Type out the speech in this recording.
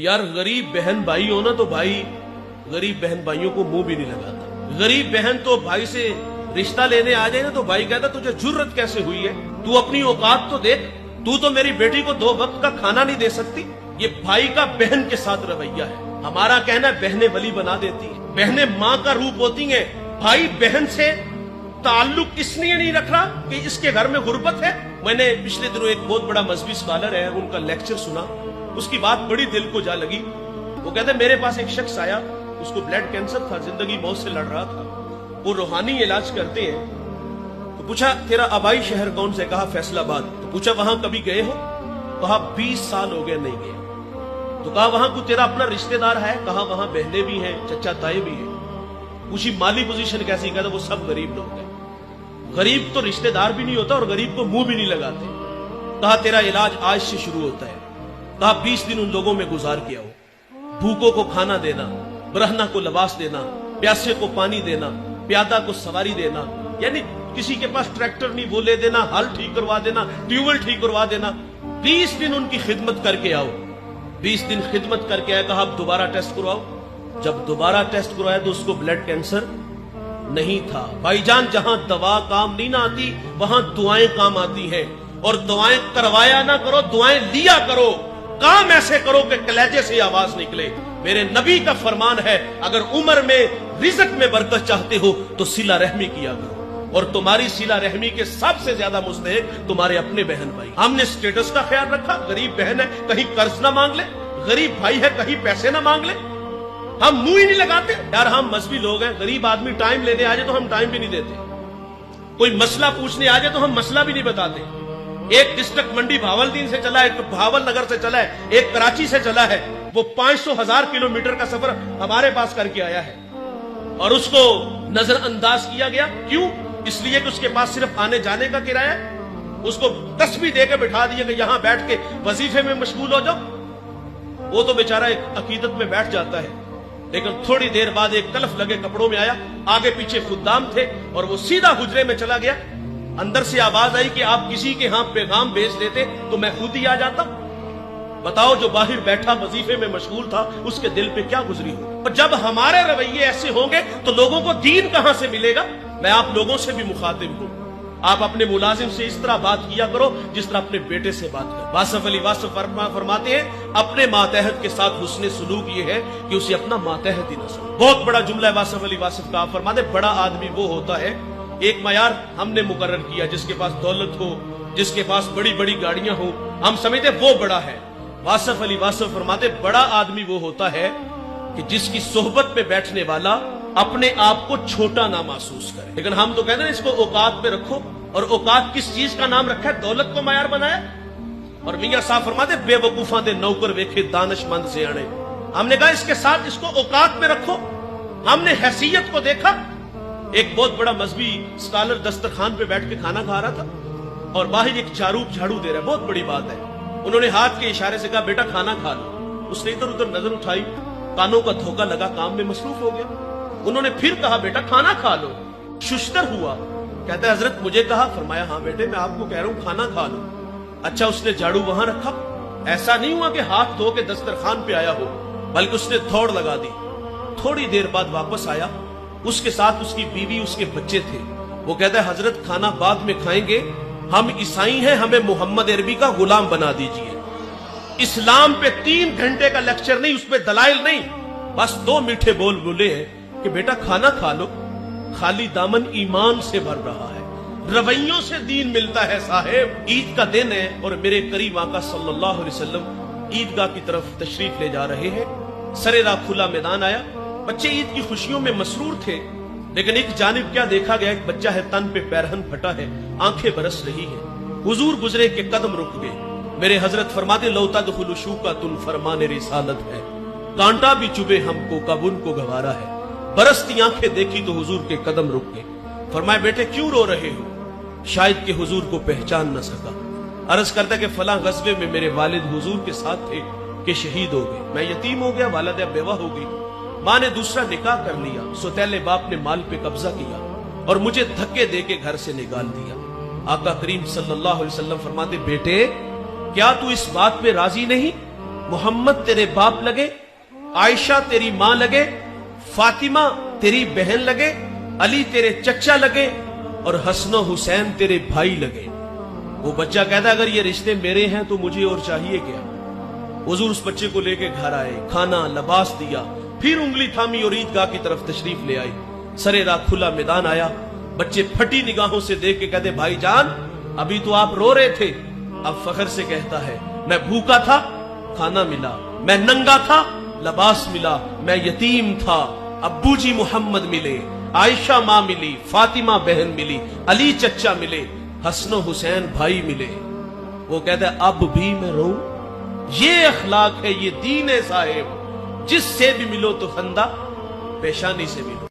यार गरीब बहन भाई हो ना तो भाई गरीब बहन भाइयों को मुंह भी नहीं लगाता। गरीब बहन तो भाई से रिश्ता लेने आ जाए ना तो भाई कहता तुझे जुर्रत कैसे हुई है, तू अपनी औकात तो देख, तू तो मेरी बेटी को 2 वक्त का खाना नहीं दे सकती। ये भाई का बहन के साथ रवैया है। हमारा कहना है बहनें वली बना देती है, बहनें माँ का रूप होती हैं। भाई बहन से ताल्लुक इसलिए नहीं रख रहा कि इसके घर में गुर्बत है। मैंने पिछले दिनों एक बहुत बड़ा मजहबी स्कॉलर है, उनका लेक्चर सुना, उसकी बात बड़ी दिल को जा लगी। वो कहते मेरे पास एक शख्स आया, उसको ब्लड कैंसर था, जिंदगी मौत से लड़ रहा था, वो रूहानी इलाज करते हैं। तो पूछा तेरा आबाई शहर कौन से, कहा फैसलाबाद। तो पूछा वहां कभी गए हो, कहा 20 साल हो गए नहीं गए। तो कहा वहां कोई तेरा अपना रिश्तेदार है, कहा वहां बहनें भी हैं, चचा ताए भी हैं। पूछी माली पोजीशन कैसी, कहता वो सब गरीब लोग हैं। गरीब तो रिश्तेदार भी नहीं होता और गरीब को मुंह भी नहीं लगाते। कहा तेरा इलाज आज से शुरू होता है। कहा 20 दिन उन लोगों में गुजार किया हो, भूखों को खाना देना, बरहना को लिबास देना, प्यासे को पानी देना, प्यादा को सवारी देना, यानी किसी के पास ट्रैक्टर नहीं वो ले देना, हल ठीक करवा देना, ट्यूबवेल ठीक करवा देना। 20 दिन उनकी खिदमत करके आओ। 20 दिन खिदमत करके आया, कहा अब दोबारा टेस्ट करवाओ। जब दोबारा टेस्ट करवाया तो उसको ब्लड कैंसर नहीं था। भाईजान जहां दवा काम नहीं ना आती वहां दुआएं काम आती हैं। और दुआएं करवाया ना करो, दुआएं लिया करो। काम ऐसे करो कि कलेजे से आवाज निकले। मेरे नबी का फरमान है अगर उम्र में रिज़्क में बरकत चाहते हो तो सिला रहमी किया करो। और तुम्हारी सिला रहमी के सबसे ज्यादा मुस्तहिक तुम्हारे अपने बहन भाई। हमने स्टेटस का ख्याल रखा, गरीब बहन है कहीं कर्ज ना मांग ले, गरीब भाई है कहीं पैसे ना मांग ले, हम मुंह ही नहीं लगाते। यार हम मजहबी लोग हैं, गरीब आदमी टाइम लेने आ जाए तो हम टाइम भी नहीं देते, कोई मसला पूछने आ जाए तो हम मसला भी नहीं बताते। एक डिस्ट्रिक्ट मंडी भावलदीन से चला है, एक भावल नगर से चला है, एक कराची से चला है, वो 500,000 किलोमीटर का सफर हमारे पास करके आया है और उसको नजरअंदाज किया गया। क्यों? इसलिए कि उसके पास सिर्फ आने जाने का किराया है। उसको तस्बीह देकर बिठा दिया कि यहां बैठ के वजीफे में मशगूल हो जाओ। वो तो बेचारा एक अकीदत में बैठ जाता है, लेकिन थोड़ी देर बाद एक तलफ लगे कपड़ों में आया, आगे पीछे खुद्दाम थे और वो सीधा हुजरे में चला गया। अंदर से आवाज आई कि आप किसी के यहां पैगाम भेज देते तो मैं खुद ही आ जाता। बताओ जो बाहर बैठा वजीफे में मशगूल था उसके दिल पे क्या गुजरी हो। और जब हमारे रवैये ऐसे होंगे तो लोगों को दीन कहां से मिलेगा। मैं आप लोगों से भी मुखातिब हूं, आप अपने मुलाजिम से इस तरह बात किया करो जिस तरह अपने बेटे से बात करो। वासफ अली वासफ फरमाते हैं अपने मातहत के साथ हुस्ने सुलूक ये है कि उसे अपना मातहत ही न समझे। बहुत बड़ा जुमला है वासफ अली वासफ का। आप फरमाते बड़ा आदमी वो होता है, एक मयार हमने मुकर्रर किया, जिसके पास दौलत हो, जिसके पास बड़ी बड़ी गाड़ियां हो, हम समझते वो बड़ा है। वासफ अली वासफ फरमाते बड़ा आदमी वो होता है कि जिसकी सोहबत में बैठने वाला अपने आप को छोटा ना महसूस करे। लेकिन हम तो कहते हैं इसको औकात पे रखो, और औकात किस चीज का नाम रखा है? दौलत को मयार बनाया। और मियां साहब फरमाते बेवकूफा दे नौकर वेखे दानिशमंद से आने। हमने कहा इसके साथ इसको औकात में रखो। हमने हैसियत को देखा। एक बहुत बड़ा मजहबी स्कॉलर दस्तरखान पे बैठ के खाना खा रहा था और बाहर एक चारूप झाड़ू दे रहा है, बहुत बड़ी बात है। उन्होंने हाथ के इशारे से कहा बेटा खाना खा लो। उसने इधर उधर नजर उठाई, कानों का धोखा लगा, काम में मसरूफ हो गया। उन्होंने फिर कहा बेटा खाना खा लो। शुश्तर हुआ, कहता है हजरत मुझे कहा। फरमाया हाँ बेटे मैं आपको कह रहा हूं खाना खा लो। अच्छा उसने झाड़ू वहां रखा, ऐसा नहीं हुआ कि हाथ धो के दस्तरखान पे आया हो, बल्कि उसने थोड़ लगा दी। थोड़ी देर बाद वापस आया, उसके साथ उसकी बीवी उसके बच्चे थे। वो कहता है हजरत खाना बाद में खाएंगे, हम ईसाई हैं, हमें मोहम्मद अरबी का गुलाम बना दीजिए। इस्लाम पे 3 घंटे का लेक्चर नहीं, उसमें दलाइल नहीं, बस 2 मीठे बोल बोले हैं कि बेटा खाना खा लो। खाली दामन ईमान से भर रहा है, रवैयों से दीन मिलता है साहेब। ईद का दिन है और मेरे करीब आका सल्लल्लाहु अलैहि वसल्लम ईदगाह की तरफ तशरीफ ले जा रहे हैं। सरेरा खुला मैदान आया, बच्चे ईद की खुशियों में मसरूर थे, लेकिन एक जानिब क्या देखा गया, एक बच्चा है तन पे पैरहन फटा है, आंखें बरस रही है। हुजूर गुजरे के कदम रुक गए। मेरे हजरत फरमाते लौता दुखुल शूका तुन फरमाने रिसालत है, कांटा भी चुभे हमको कब उनको गवारा है। बरसती आंखें देखी तो हुजूर के कदम रुक गए। फरमाया बेटे क्यों रो रहे हो? शायद कि हुजूर को पहचान न सका। अर्ज करता कि फला गज़वे में मेरे वालिद हुजूर के साथ थे कि शहीद हो गए, मैं यतीम हो गया, वालिदा बेवा हो गई, माँ ने दूसरा निकाह कर लिया, सौतेले बाप ने माल पे कब्जा किया और मुझे धक्के दे के घर से निकाल दिया। आका करीम सल्लल्लाहु अलैहि वसल्लम फरमाते बेटे क्या तू इस बात पे राजी नहीं محمد تیرے باپ لگے، عائشہ تیری ماں لگے، فاطمہ تیری بہن لگے، علی تیرے چچا لگے اور حسن و حسین تیرے بھائی لگے۔ وہ بچہ کہتا اگر یہ رشتے میرے ہیں تو مجھے اور چاہیے کیا؟ حضور اس بچے کو لے کے گھر آئے، کھانا لباس دیا، پھر انگلی تھامی اور عیدگاہ کی طرف تشریف لے آئے۔ سرے راہ کھلا میدان آیا، بچے پھٹی نگاہوں سے دیکھ کے کہتے بھائی جان ابھی تو آپ رو رہے تھے، اب فخر سے کہتا ہے میں بھوکا تھا کھانا ملا، میں ننگا تھا لباس ملا، میں یتیم تھا ابو جی محمد ملے، عائشہ ماں ملی، فاطمہ بہن ملی، علی چچا ملے، حسن و حسین بھائی ملے۔ وہ کہتا ہے اب بھی میں رو؟ یہ اخلاق ہے، یہ دین ہے صاحب، جس سے بھی ملو تو خندہ پیشانی سے ملو۔